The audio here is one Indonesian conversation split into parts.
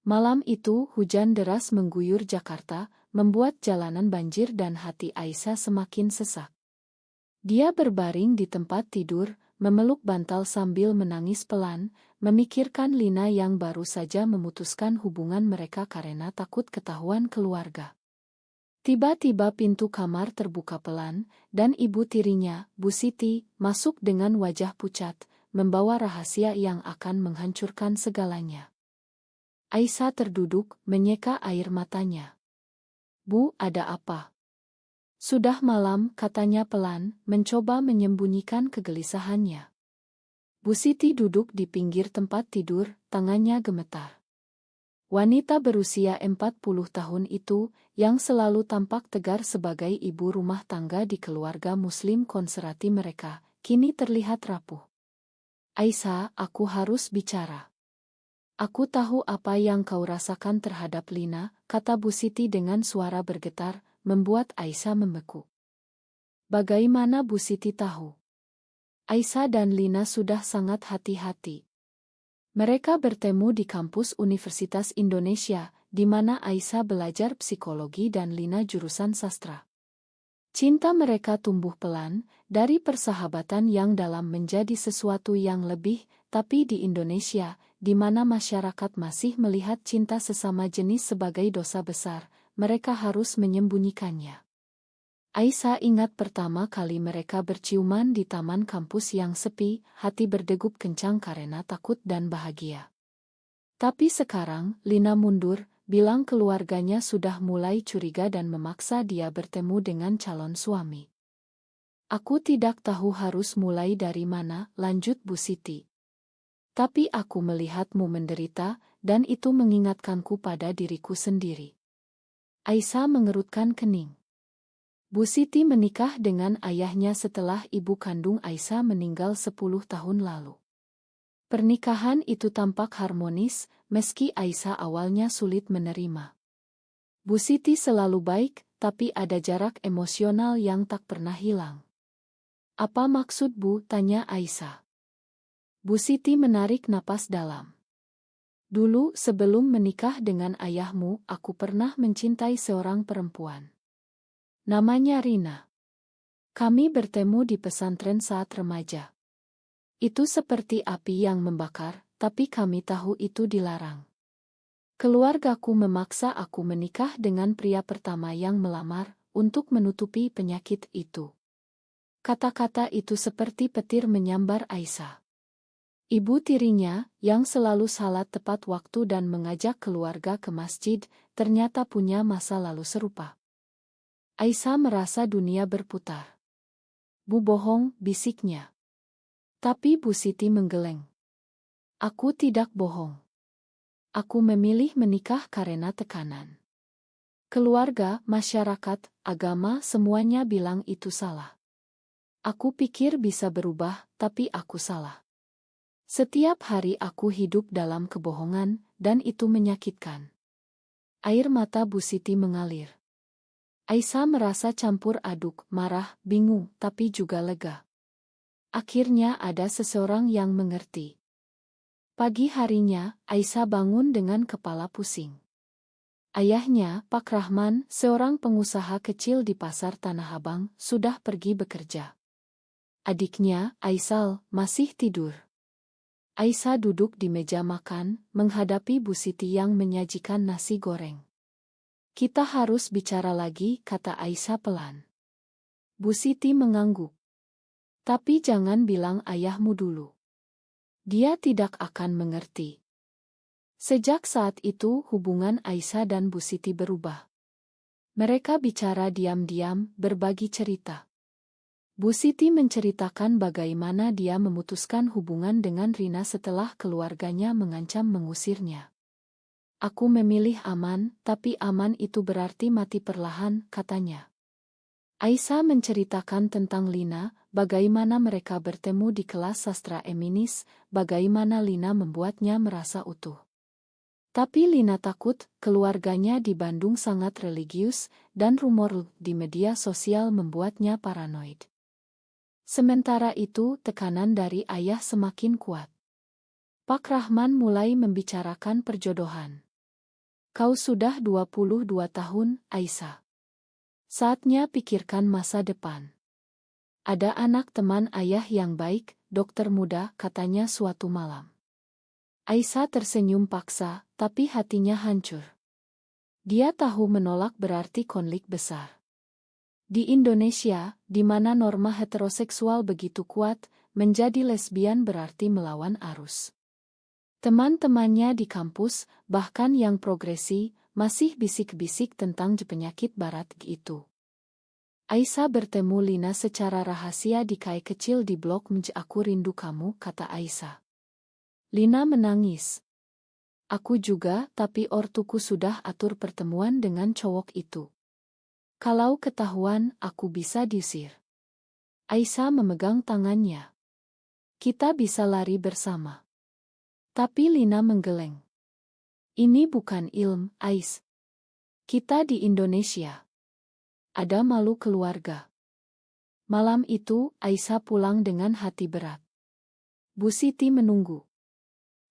Malam itu hujan deras mengguyur Jakarta, membuat jalanan banjir dan hati Aisyah semakin sesak. Dia berbaring di tempat tidur, memeluk bantal sambil menangis pelan, memikirkan Lina yang baru saja memutuskan hubungan mereka karena takut ketahuan keluarga. Tiba-tiba pintu kamar terbuka pelan, dan ibu tirinya, Bu Siti, masuk dengan wajah pucat, membawa rahasia yang akan menghancurkan segalanya. Aisyah terduduk, menyeka air matanya. "Bu, ada apa?" "Sudah malam," katanya pelan, mencoba menyembunyikan kegelisahannya. Bu Siti duduk di pinggir tempat tidur, tangannya gemetar. Wanita berusia 40 tahun itu, yang selalu tampak tegar sebagai ibu rumah tangga di keluarga Muslim konservatif mereka, kini terlihat rapuh. "Aisyah, aku harus bicara. Aku tahu apa yang kau rasakan terhadap Lina," kata Bu Siti dengan suara bergetar, membuat Aisyah membeku. Bagaimana Bu Siti tahu? Aisyah dan Lina sudah sangat hati-hati. Mereka bertemu di kampus Universitas Indonesia, di mana Aisyah belajar psikologi dan Lina jurusan sastra. Cinta mereka tumbuh pelan, dari persahabatan yang dalam menjadi sesuatu yang lebih, tapi di Indonesia, di mana masyarakat masih melihat cinta sesama jenis sebagai dosa besar, mereka harus menyembunyikannya. Aisyah ingat pertama kali mereka berciuman di taman kampus yang sepi, hati berdegup kencang karena takut dan bahagia. Tapi sekarang, Lina mundur, bilang keluarganya sudah mulai curiga dan memaksa dia bertemu dengan calon suami. "Aku tidak tahu harus mulai dari mana," lanjut Bu Siti. "Tapi aku melihatmu menderita, dan itu mengingatkanku pada diriku sendiri." Aisyah mengerutkan kening. Bu Siti menikah dengan ayahnya setelah ibu kandung Aisyah meninggal 10 tahun lalu. Pernikahan itu tampak harmonis, meski Aisyah awalnya sulit menerima. Bu Siti selalu baik, tapi ada jarak emosional yang tak pernah hilang. "Apa maksud Bu?" tanya Aisyah. Bu Siti menarik napas dalam. "Dulu sebelum menikah dengan ayahmu, aku pernah mencintai seorang perempuan. Namanya Rina. Kami bertemu di pesantren saat remaja. Itu seperti api yang membakar, tapi kami tahu itu dilarang. Keluargaku memaksa aku menikah dengan pria pertama yang melamar, untuk menutupi penyakit itu." Kata-kata itu seperti petir menyambar Aisyah. Ibu tirinya, yang selalu salat tepat waktu dan mengajak keluarga ke masjid, ternyata punya masa lalu serupa. Aisyah merasa dunia berputar. "Bu bohong," bisiknya. Tapi Bu Siti menggeleng. "Aku tidak bohong. Aku memilih menikah karena tekanan. Keluarga, masyarakat, agama, semuanya bilang itu salah. Aku pikir bisa berubah, tapi aku salah. Setiap hari aku hidup dalam kebohongan, dan itu menyakitkan." Air mata Bu Siti mengalir. Aisyah merasa campur aduk, marah, bingung, tapi juga lega. Akhirnya ada seseorang yang mengerti. Pagi harinya, Aisyah bangun dengan kepala pusing. Ayahnya, Pak Rahman, seorang pengusaha kecil di pasar Tanah Abang, sudah pergi bekerja. Adiknya, Aisal, masih tidur. Aisyah duduk di meja makan, menghadapi Bu Siti yang menyajikan nasi goreng. "Kita harus bicara lagi," kata Aisyah pelan. Bu Siti mengangguk. "Tapi jangan bilang ayahmu dulu. Dia tidak akan mengerti." Sejak saat itu hubungan Aisyah dan Bu Siti berubah. Mereka bicara diam-diam, berbagi cerita. Bu Siti menceritakan bagaimana dia memutuskan hubungan dengan Rina setelah keluarganya mengancam mengusirnya. "Aku memilih aman, tapi aman itu berarti mati perlahan," katanya. Aisyah menceritakan tentang Lina, bagaimana mereka bertemu di kelas sastra Eminis, bagaimana Lina membuatnya merasa utuh. Tapi Lina takut, keluarganya di Bandung sangat religius, dan rumor di media sosial membuatnya paranoid. Sementara itu, tekanan dari ayah semakin kuat. Pak Rahman mulai membicarakan perjodohan. Kau sudah 22 tahun, Aisyah. Saatnya pikirkan masa depan. Ada anak teman ayah yang baik, dokter muda, katanya suatu malam. Aisyah tersenyum paksa, tapi hatinya hancur. Dia tahu menolak berarti konflik besar. Di Indonesia, di mana norma heteroseksual begitu kuat, menjadi lesbian berarti melawan arus. Teman-temannya di kampus, bahkan yang progresi, masih bisik-bisik tentang penyakit barat itu. Aisyah bertemu Lina secara rahasia di kai kecil di blok Aku rindu kamu, kata Aisyah. Lina menangis. Aku juga, tapi ortuku sudah atur pertemuan dengan cowok itu. Kalau ketahuan, aku bisa diusir. Aisyah memegang tangannya. Kita bisa lari bersama. Tapi Lina menggeleng. Ini bukan ilmu, Ais. Kita di Indonesia. Ada malu keluarga. Malam itu, Aisyah pulang dengan hati berat. Bu Siti menunggu.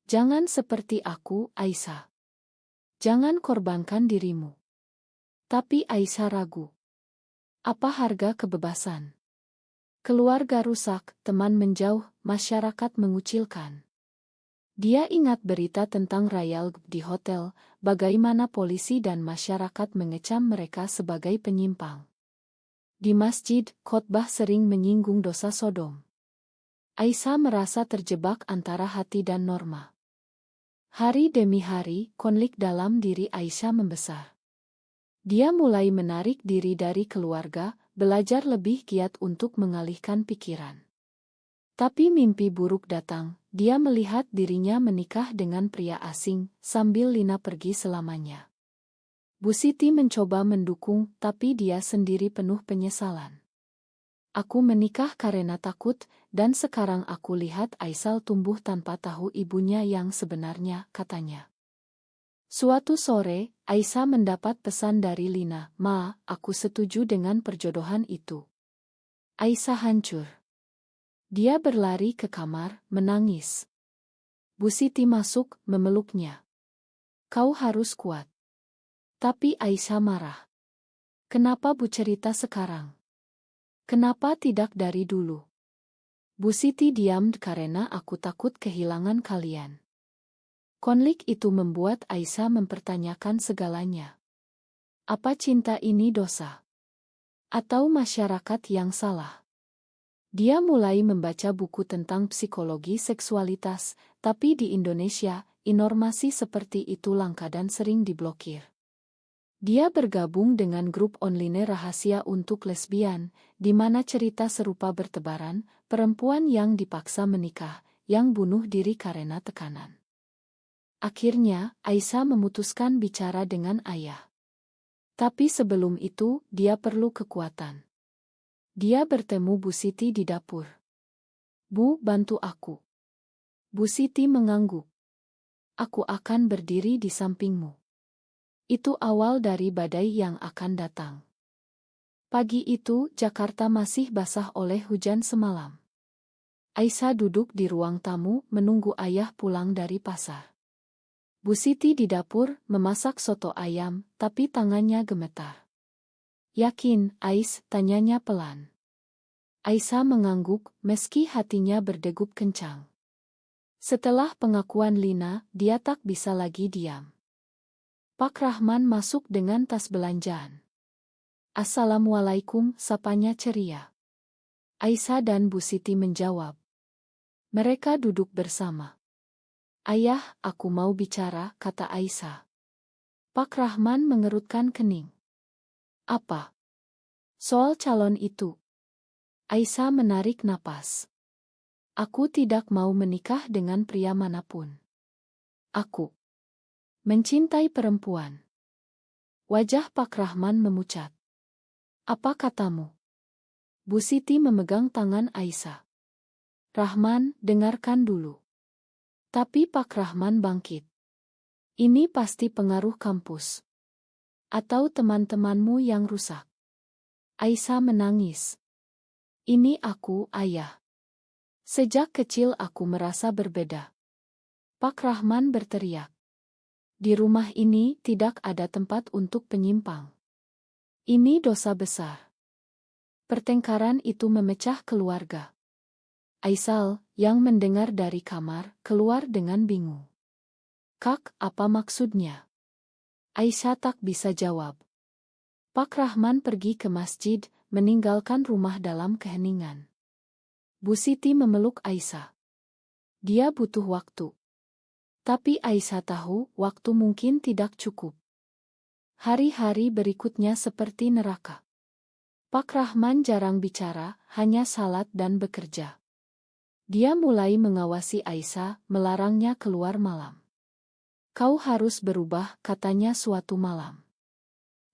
Jangan seperti aku, Aisyah. Jangan korbankan dirimu. Tapi Aisyah ragu. Apa harga kebebasan? Keluarga rusak, teman menjauh, masyarakat mengucilkan. Dia ingat berita tentang Rayal di hotel, bagaimana polisi dan masyarakat mengecam mereka sebagai penyimpang. Di masjid, khotbah sering menyinggung dosa Sodom. Aisyah merasa terjebak antara hati dan norma. Hari demi hari, konflik dalam diri Aisyah membesar. Dia mulai menarik diri dari keluarga, belajar lebih giat untuk mengalihkan pikiran. Tapi mimpi buruk datang, dia melihat dirinya menikah dengan pria asing, sambil Lina pergi selamanya. Bu Siti mencoba mendukung, tapi dia sendiri penuh penyesalan. Aku menikah karena takut, dan sekarang aku lihat Aisyah tumbuh tanpa tahu ibunya yang sebenarnya, katanya. Suatu sore, Aisyah mendapat pesan dari Lina, "Ma, aku setuju dengan perjodohan itu." Aisyah hancur. Dia berlari ke kamar, menangis. Bu Siti masuk, memeluknya. Kau harus kuat. Tapi Aisyah marah. Kenapa Bu cerita sekarang? Kenapa tidak dari dulu? Bu Siti diam karena aku takut kehilangan kalian. Konflik itu membuat Aisyah mempertanyakan segalanya. Apa cinta ini dosa? Atau masyarakat yang salah? Dia mulai membaca buku tentang psikologi seksualitas, tapi di Indonesia, informasi seperti itu langka dan sering diblokir. Dia bergabung dengan grup online rahasia untuk lesbian, di mana cerita serupa bertebaran, perempuan yang dipaksa menikah, yang bunuh diri karena tekanan. Akhirnya, Aisyah memutuskan bicara dengan ayah. Tapi sebelum itu, dia perlu kekuatan. Dia bertemu Bu Siti di dapur. Bu, bantu aku. Bu Siti mengangguk. Aku akan berdiri di sampingmu. Itu awal dari badai yang akan datang. Pagi itu, Jakarta masih basah oleh hujan semalam. Aisyah duduk di ruang tamu menunggu ayah pulang dari pasar. Bu Siti di dapur memasak soto ayam, tapi tangannya gemetar. Yakin, Ais? Tanyanya pelan. Aisyah mengangguk, meski hatinya berdegup kencang. Setelah pengakuan Lina, dia tak bisa lagi diam. Pak Rahman masuk dengan tas belanjaan. Assalamualaikum, sapanya ceria. Aisyah dan Bu Siti menjawab. Mereka duduk bersama. Ayah, aku mau bicara, kata Aisyah. Pak Rahman mengerutkan kening. Apa? Soal calon itu. Aisyah menarik napas. Aku tidak mau menikah dengan pria manapun. Aku mencintai perempuan. Wajah Pak Rahman memucat. Apa katamu? Bu Siti memegang tangan Aisyah. Rahman, dengarkan dulu. Tapi Pak Rahman bangkit. Ini pasti pengaruh kampus. Atau teman-temanmu yang rusak. Aisyah menangis. Ini aku, ayah. Sejak kecil aku merasa berbeda. Pak Rahman berteriak. Di rumah ini tidak ada tempat untuk penyimpang. Ini dosa besar. Pertengkaran itu memecah keluarga. Aisal, yang mendengar dari kamar, keluar dengan bingung. Kak, apa maksudnya? Aisyah tak bisa jawab. Pak Rahman pergi ke masjid, meninggalkan rumah dalam keheningan. Bu Siti memeluk Aisyah. Dia butuh waktu. Tapi Aisyah tahu, waktu mungkin tidak cukup. Hari-hari berikutnya seperti neraka. Pak Rahman jarang bicara, hanya salat dan bekerja. Dia mulai mengawasi Aisyah, melarangnya keluar malam. Kau harus berubah, katanya suatu malam.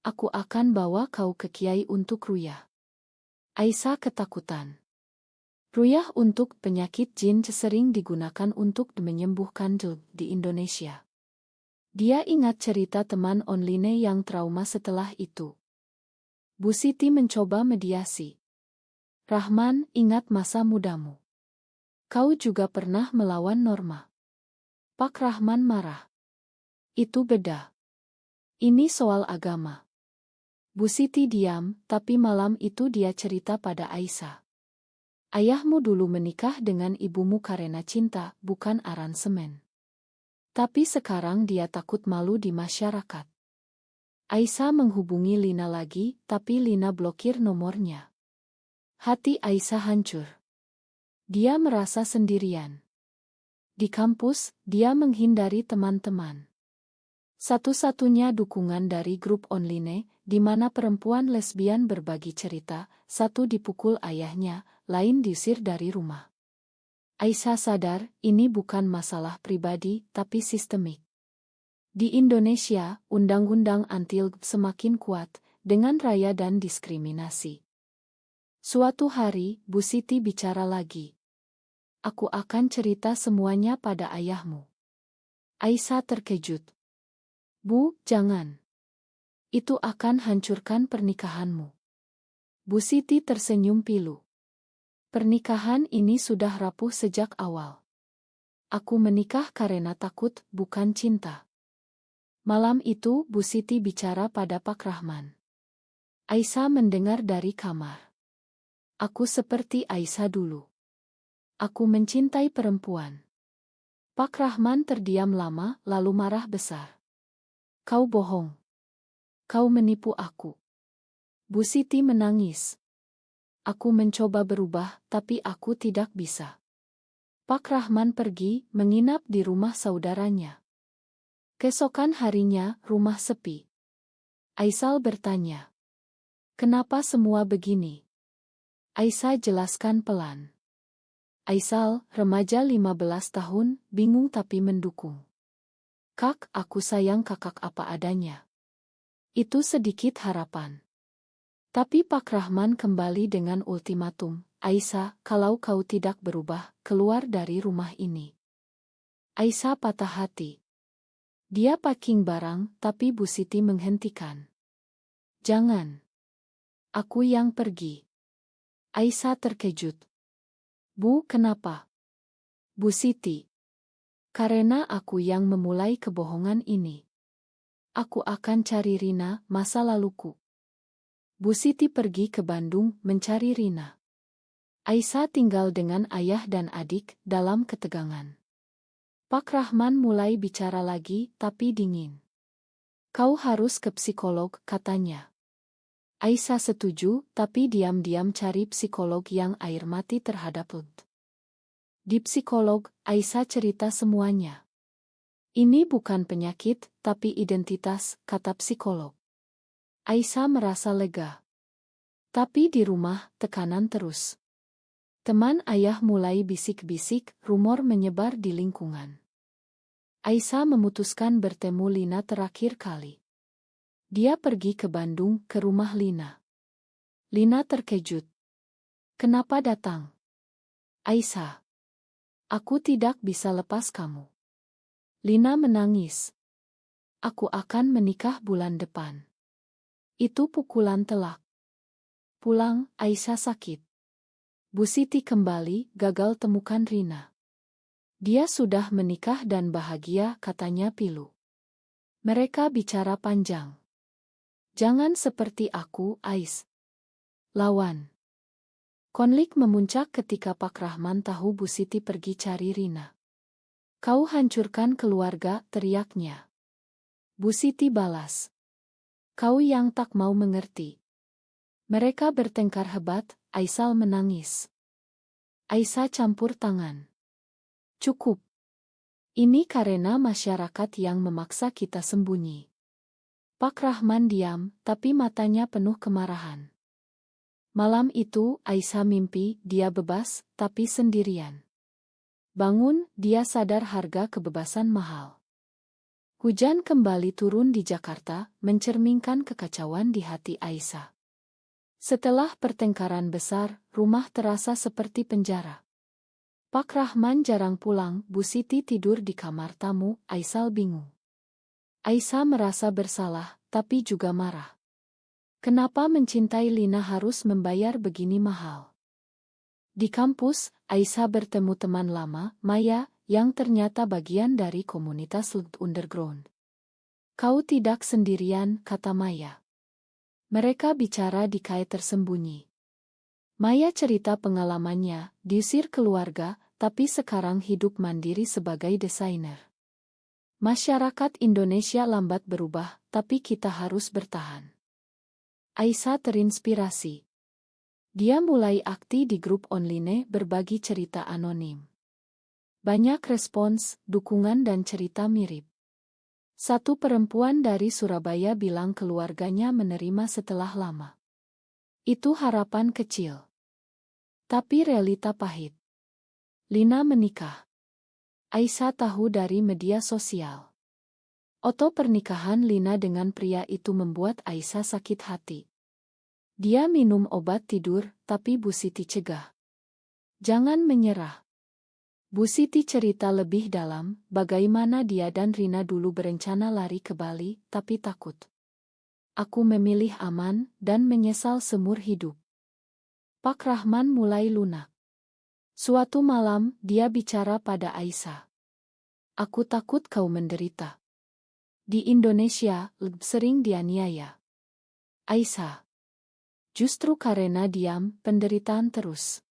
Aku akan bawa kau ke kiai untuk ruyah. Aisyah ketakutan. Ruyah untuk penyakit jin sering digunakan untuk menyembuhkan jin di Indonesia. Dia ingat cerita teman online yang trauma setelah itu. Bu Siti mencoba mediasi. Rahman, ingat masa mudamu. Kau juga pernah melawan norma. Pak Rahman marah. Itu beda. Ini soal agama. Bu Siti diam, tapi malam itu dia cerita pada Aisyah. Ayahmu dulu menikah dengan ibumu karena cinta, bukan aransemen. Tapi sekarang dia takut malu di masyarakat. Aisyah menghubungi Lina lagi, tapi Lina blokir nomornya. Hati Aisyah hancur. Dia merasa sendirian. Di kampus, dia menghindari teman-teman. Satu-satunya dukungan dari grup online, di mana perempuan lesbian berbagi cerita, satu dipukul ayahnya, lain diusir dari rumah. Aisyah sadar, ini bukan masalah pribadi, tapi sistemik. Di Indonesia, undang-undang anti-LGBT semakin kuat, dengan raya dan diskriminasi. Suatu hari, Bu Siti bicara lagi. Aku akan cerita semuanya pada ayahmu. Aisyah terkejut. Bu, jangan. Itu akan hancurkan pernikahanmu. Bu Siti tersenyum pilu. Pernikahan ini sudah rapuh sejak awal. Aku menikah karena takut, bukan cinta. Malam itu Bu Siti bicara pada Pak Rahman. Aisyah mendengar dari kamar. Aku seperti Aisyah dulu. Aku mencintai perempuan. Pak Rahman terdiam lama, lalu marah besar. Kau bohong. Kau menipu aku. Bu Siti menangis. Aku mencoba berubah, tapi aku tidak bisa. Pak Rahman pergi, menginap di rumah saudaranya. Keesokan harinya, rumah sepi. Aisyah bertanya. Kenapa semua begini? Aisyah jelaskan pelan. Aisyah, remaja 15 tahun, bingung tapi mendukung. Kak, aku sayang kakak apa adanya. Itu sedikit harapan. Tapi Pak Rahman kembali dengan ultimatum, Aisyah, kalau kau tidak berubah, keluar dari rumah ini. Aisyah patah hati. Dia packing barang, tapi Bu Siti menghentikan. Jangan. Aku yang pergi. Aisyah terkejut. Bu, kenapa? Bu Siti. Karena aku yang memulai kebohongan ini. Aku akan cari Rina, masa laluku. Bu Siti pergi ke Bandung mencari Rina. Aisyah tinggal dengan ayah dan adik dalam ketegangan. Pak Rahman mulai bicara lagi, tapi dingin. Kau harus ke psikolog, katanya. Aisyah setuju, tapi diam-diam cari psikolog yang air mati terhadap Ud. Di psikolog, Aisyah cerita semuanya. Ini bukan penyakit, tapi identitas, kata psikolog. Aisyah merasa lega. Tapi di rumah, tekanan terus. Teman ayah mulai bisik-bisik, rumor menyebar di lingkungan. Aisyah memutuskan bertemu Lina terakhir kali. Dia pergi ke Bandung, ke rumah Lina. Lina terkejut. Kenapa datang? Aisyah. Aku tidak bisa lepas kamu. Lina menangis. Aku akan menikah bulan depan. Itu pukulan telak. Pulang, Aisyah sakit. Bu Siti kembali, gagal temukan Rina. Dia sudah menikah dan bahagia, katanya pilu. Mereka bicara panjang. Jangan seperti aku, Ais. Lawan. Konflik memuncak ketika Pak Rahman tahu Bu Siti pergi cari Rina. Kau hancurkan keluarga, teriaknya. Bu Siti balas. Kau yang tak mau mengerti. Mereka bertengkar hebat, Aisal menangis. Aisyah campur tangan. Cukup. Ini karena masyarakat yang memaksa kita sembunyi. Pak Rahman diam, tapi matanya penuh kemarahan. Malam itu, Aisyah mimpi, dia bebas, tapi sendirian. Bangun, dia sadar harga kebebasan mahal. Hujan kembali turun di Jakarta, mencerminkan kekacauan di hati Aisyah. Setelah pertengkaran besar, rumah terasa seperti penjara. Pak Rahman jarang pulang, Bu Siti tidur di kamar tamu, Aisyah bingung. Aisyah merasa bersalah, tapi juga marah. Kenapa mencintai Lina harus membayar begini mahal? Di kampus, Aisyah bertemu teman lama, Maya, yang ternyata bagian dari komunitas underground. Kau tidak sendirian, kata Maya. Mereka bicara di kait tersembunyi. Maya cerita pengalamannya, diusir keluarga, tapi sekarang hidup mandiri sebagai desainer. Masyarakat Indonesia lambat berubah, tapi kita harus bertahan. Aisyah terinspirasi. Dia mulai aktif di grup online berbagi cerita anonim. Banyak respons, dukungan dan cerita mirip. Satu perempuan dari Surabaya bilang keluarganya menerima setelah lama. Itu harapan kecil. Tapi realita pahit. Lina menikah. Aisyah tahu dari media sosial. Foto pernikahan Lina dengan pria itu membuat Aisyah sakit hati. Dia minum obat tidur, tapi Bu Siti cegah. Jangan menyerah. Bu Siti cerita lebih dalam, bagaimana dia dan Rina dulu berencana lari ke Bali, tapi takut. Aku memilih aman, dan menyesal seumur hidup. Pak Rahman mulai lunak. Suatu malam, dia bicara pada Aisyah. Aku takut kau menderita. Di Indonesia, sering dianiaya. Aisyah. Justru karena diam, penderitaan terus.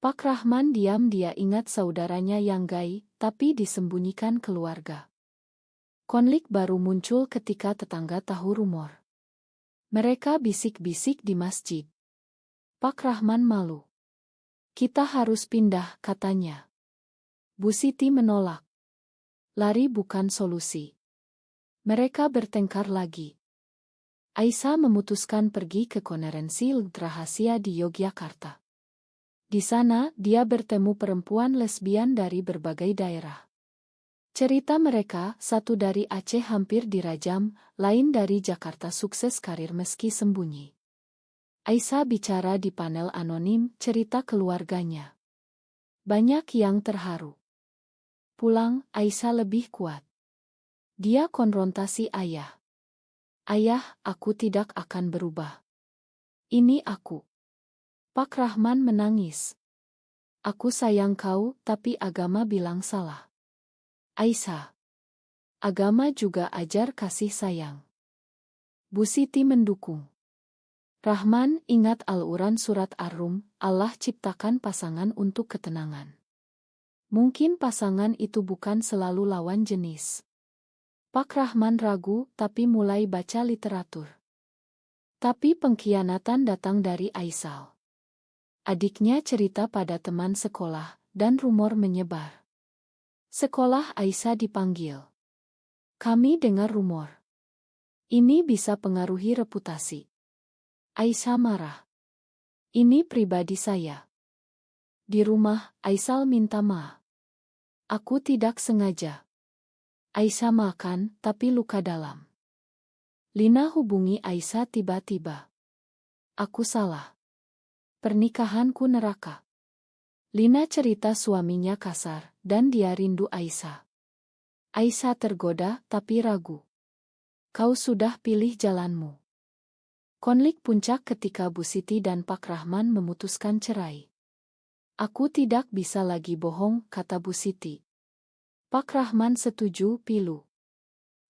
Pak Rahman diam, dia ingat saudaranya yang gay, tapi disembunyikan keluarga. Konflik baru muncul ketika tetangga tahu rumor. Mereka bisik-bisik di masjid. Pak Rahman malu. Kita harus pindah, katanya. Bu Siti menolak. Lari bukan solusi. Mereka bertengkar lagi. Aisyah memutuskan pergi ke konferensi rahasia di Yogyakarta. Di sana, dia bertemu perempuan lesbian dari berbagai daerah. Cerita mereka, satu dari Aceh hampir dirajam, lain dari Jakarta sukses karir meski sembunyi. Aisyah bicara di panel anonim, cerita keluarganya. Banyak yang terharu. Pulang, Aisyah lebih kuat. Dia konfrontasi ayah. Ayah, aku tidak akan berubah. Ini aku. Pak Rahman menangis. Aku sayang kau, tapi agama bilang salah. Aisyah. Agama juga ajar kasih sayang. Bu Siti mendukung. Rahman, ingat Al-Quran surat Ar-Rum, Allah ciptakan pasangan untuk ketenangan. Mungkin pasangan itu bukan selalu lawan jenis. Pak Rahman ragu, tapi mulai baca literatur. Tapi pengkhianatan datang dari Aisyah. Adiknya cerita pada teman sekolah, dan rumor menyebar. Sekolah Aisyah dipanggil. Kami dengar rumor. Ini bisa pengaruhi reputasi. Aisyah marah. Ini pribadi saya. Di rumah, Aisyah minta maaf. Aku tidak sengaja. Aisyah makan, tapi luka dalam. Lina hubungi Aisyah tiba-tiba. Aku salah. Pernikahanku neraka. Lina cerita suaminya kasar, dan dia rindu Aisyah. Aisyah tergoda, tapi ragu. Kau sudah pilih jalanmu. Konflik puncak ketika Bu Siti dan Pak Rahman memutuskan cerai. Aku tidak bisa lagi bohong, kata Bu Siti. Pak Rahman setuju, pilu.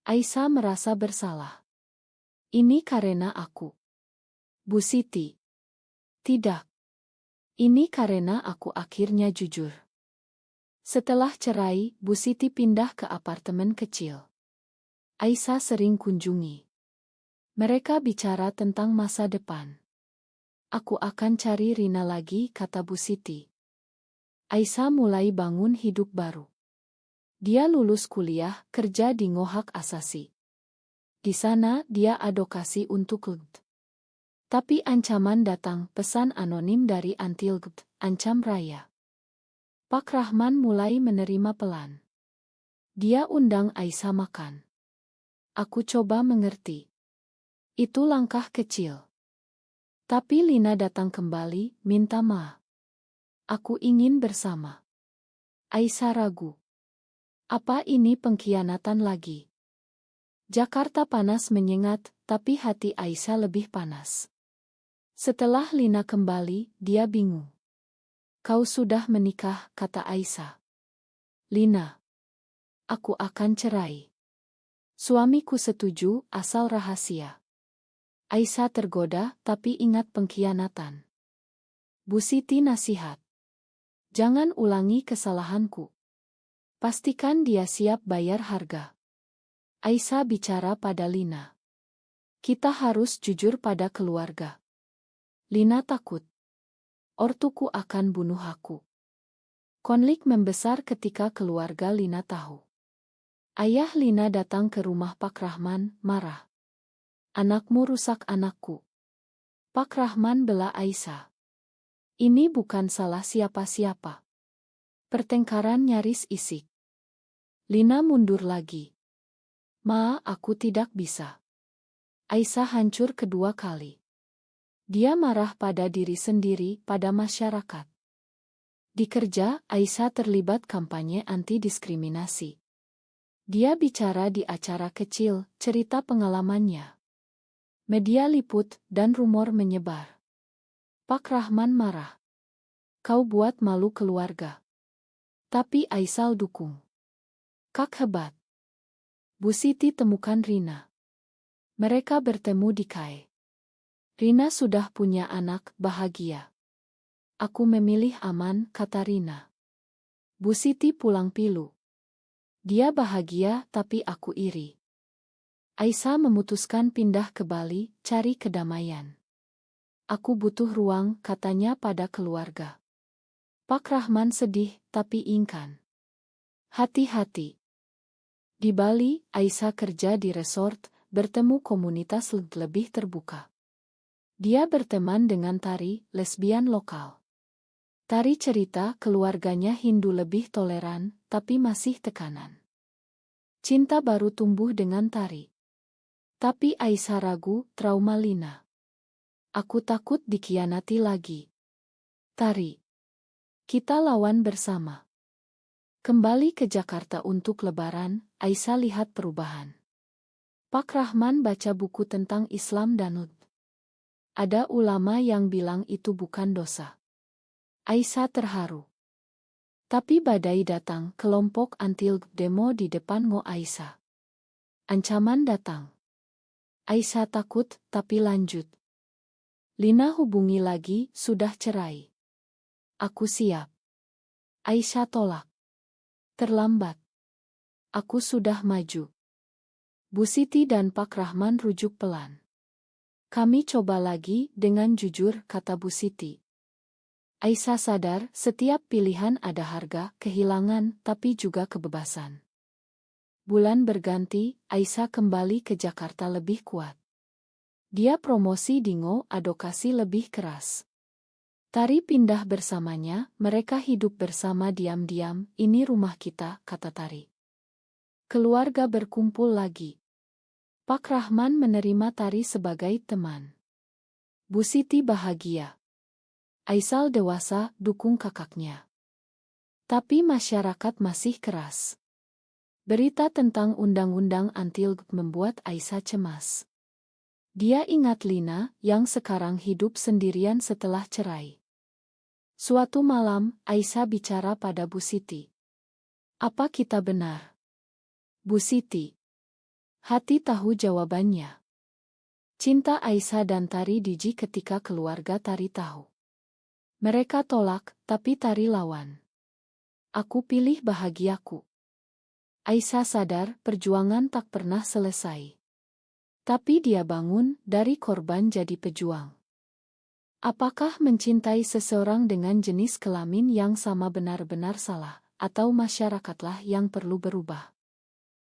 Aisyah merasa bersalah. Ini karena aku. Bu Siti. Tidak. Ini karena aku akhirnya jujur. Setelah cerai, Bu Siti pindah ke apartemen kecil. Aisyah sering kunjungi. Mereka bicara tentang masa depan. Aku akan cari Rina lagi, kata Bu Siti. Aisyah mulai bangun hidup baru. Dia lulus kuliah, kerja di Ngohak Asasi. Di sana, dia advokasi untuk LGBT. Tapi ancaman datang, pesan anonim dari anti-LGBT, ancam raya. Pak Rahman mulai menerima pelan. Dia undang Aisyah makan. Aku coba mengerti. Itu langkah kecil. Tapi Lina datang kembali, minta maaf. Aku ingin bersama. Aisyah ragu. Apa ini pengkhianatan lagi? Jakarta panas menyengat, tapi hati Aisyah lebih panas. Setelah Lina kembali, dia bingung. Kau sudah menikah, kata Aisyah. Lina. Aku akan cerai. Suamiku setuju, asal rahasia. Aisyah tergoda, tapi ingat pengkhianatan. Bu Siti nasihat. Jangan ulangi kesalahanku. Pastikan dia siap bayar harga. Aisyah bicara pada Lina. Kita harus jujur pada keluarga. Lina takut. Ortuku akan bunuh aku. Konflik membesar ketika keluarga Lina tahu. Ayah Lina datang ke rumah Pak Rahman, marah. Anakmu rusak anakku. Pak Rahman bela Aisyah. Ini bukan salah siapa-siapa. Pertengkaran nyaris isik. Lina mundur lagi. Ma, aku tidak bisa. Aisyah hancur kedua kali. Dia marah pada diri sendiri, pada masyarakat. Di kerja, Aisyah terlibat kampanye anti-diskriminasi. Dia bicara di acara kecil, cerita pengalamannya. Media liput, dan rumor menyebar. Pak Rahman marah. Kau buat malu keluarga. Tapi Aisyah dukung. Kak hebat. Bu Siti temukan Rina. Mereka bertemu di KAI. Rina sudah punya anak, bahagia. Aku memilih aman, kata Rina. Bu Siti pulang pilu. Dia bahagia, tapi aku iri. Aisyah memutuskan pindah ke Bali, cari kedamaian. Aku butuh ruang, katanya pada keluarga. Pak Rahman sedih, tapi ingkan. Hati-hati. Di Bali, Aisyah kerja di resort, bertemu komunitas lebih terbuka. Dia berteman dengan tari, lesbian lokal. Tari cerita keluarganya Hindu lebih toleran, tapi masih tekanan. Cinta baru tumbuh dengan tari. Tapi Aisyah ragu, trauma Lina. Aku takut dikhianati lagi. Tari. Kita lawan bersama. Kembali ke Jakarta untuk Lebaran, Aisyah lihat perubahan. Pak Rahman baca buku tentang Islam dan LGBT. Ada ulama yang bilang itu bukan dosa. Aisyah terharu. Tapi badai datang, kelompok anti-LGBT demo di depan Ngo Aisyah. Ancaman datang. Aisyah takut, tapi lanjut. Lina hubungi lagi, sudah cerai. Aku siap. Aisyah tolak. Terlambat. Aku sudah maju. Bu Siti dan Pak Rahman rujuk pelan. Kami coba lagi, dengan jujur, kata Bu Siti. Aisyah sadar, setiap pilihan ada harga, kehilangan, tapi juga kebebasan. Bulan berganti, Aisyah kembali ke Jakarta lebih kuat. Dia promosi di Ngo, advokasi lebih keras. Tari pindah bersamanya, mereka hidup bersama diam-diam, ini rumah kita, kata Tari. Keluarga berkumpul lagi. Pak Rahman menerima Tari sebagai teman. Bu Siti bahagia. Aisyah dewasa, dukung kakaknya. Tapi masyarakat masih keras. Berita tentang undang-undang anti-LGBT membuat Aisyah cemas. Dia ingat Lina, yang sekarang hidup sendirian setelah cerai. Suatu malam, Aisyah bicara pada Bu Siti. Apa kita benar? Bu Siti. Hati tahu jawabannya. Cinta Aisyah dan Tari Diji ketika keluarga Tari tahu. Mereka tolak, tapi Tari lawan. Aku pilih bahagiaku. Aisyah sadar perjuangan tak pernah selesai. Tapi dia bangun dari korban jadi pejuang. Apakah mencintai seseorang dengan jenis kelamin yang sama benar-benar salah, atau masyarakatlah yang perlu berubah?